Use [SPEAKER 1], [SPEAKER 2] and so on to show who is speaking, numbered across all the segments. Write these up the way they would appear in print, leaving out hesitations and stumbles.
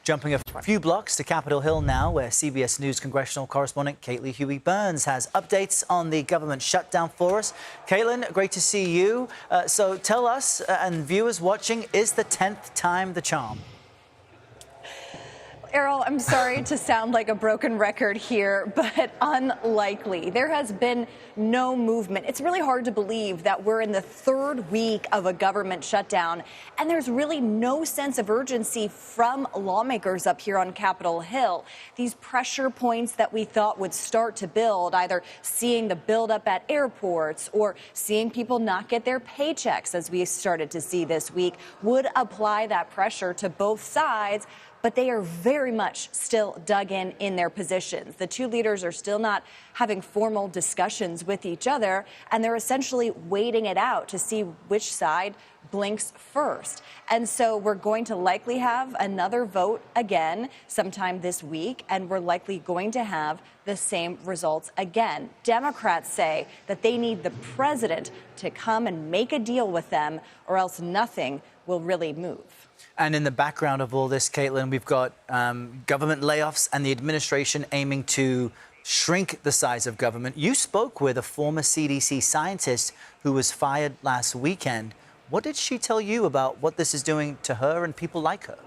[SPEAKER 1] Jumping a few blocks to Capitol Hill now, where CBS News congressional correspondent Caitlin Huey-Burns has updates on the government shutdown for us. Caitlin, great to see you. So tell us and viewers watching, is the 10th time the charm?
[SPEAKER 2] Errol, I'm sorry to sound like a broken record here, but unlikely. There has been no movement. It's really hard to believe that we're in the third week of a government shutdown, and there's really no sense of urgency from lawmakers up here on Capitol Hill. These pressure points that we thought would start to build, either seeing the buildup at airports or seeing people not get their paychecks, as we started to see this week, would apply that pressure to both sides. But they are very much still dug in their positions. The two leaders are still not having formal discussions with each other, and they're essentially waiting it out to see which side blinks first. And so we're going to likely have another vote again sometime this week, and we're likely going to have the same results again. Democrats say that they need the president to come and make a deal with them, or else nothing will really move.
[SPEAKER 1] And in the background of all this, Caitlin, we've got government layoffs and the administration aiming to shrink the size of government. You spoke with a former CDC scientist who was fired last weekend. What did she tell you about what this is doing to her and people like her?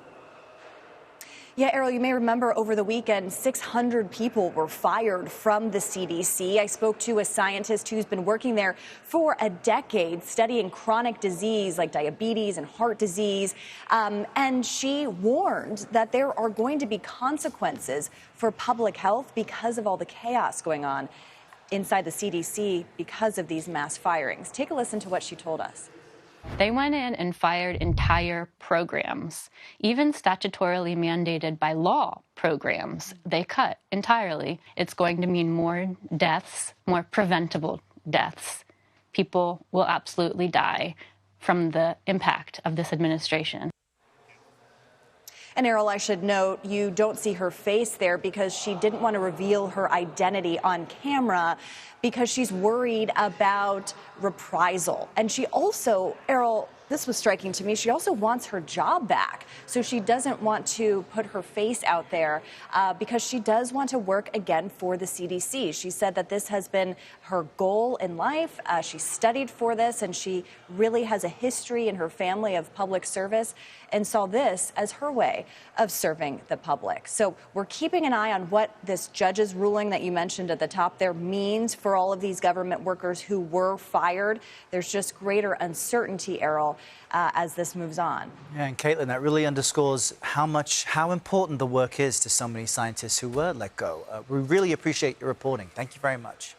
[SPEAKER 2] Yeah, Errol, you may remember over the weekend, 600 people were fired from the CDC. I spoke to a scientist who's been working there for a decade, studying chronic disease like diabetes and heart disease. And she warned that there are going to be consequences for public health because of all the chaos going on inside the CDC because of these mass firings. Take a listen to what she told us.
[SPEAKER 3] They went in and fired entire programs, even statutorily mandated by law programs. They cut entirely. It's going to mean more deaths, more preventable deaths. People will absolutely die from the impact of this administration.
[SPEAKER 2] And Errol, I should note, you don't see her face there because she didn't want to reveal her identity on camera because she's worried about reprisal. And she also, Errol, this was striking to me, she also wants her job back. So she doesn't want to put her face out there because she does want to work again for the CDC. She said that this has been her goal in life. She studied for this, and she really has a history in her family of public service and saw this as her way of serving the public. So we're keeping an eye on what this judge's ruling that you mentioned at the top there means for all of these government workers who were fired. There's just greater uncertainty, Errol, as this moves on.
[SPEAKER 1] Yeah, and Caitlin, that really underscores how important the work is to so many scientists who were let go. We really appreciate your reporting. Thank you very much.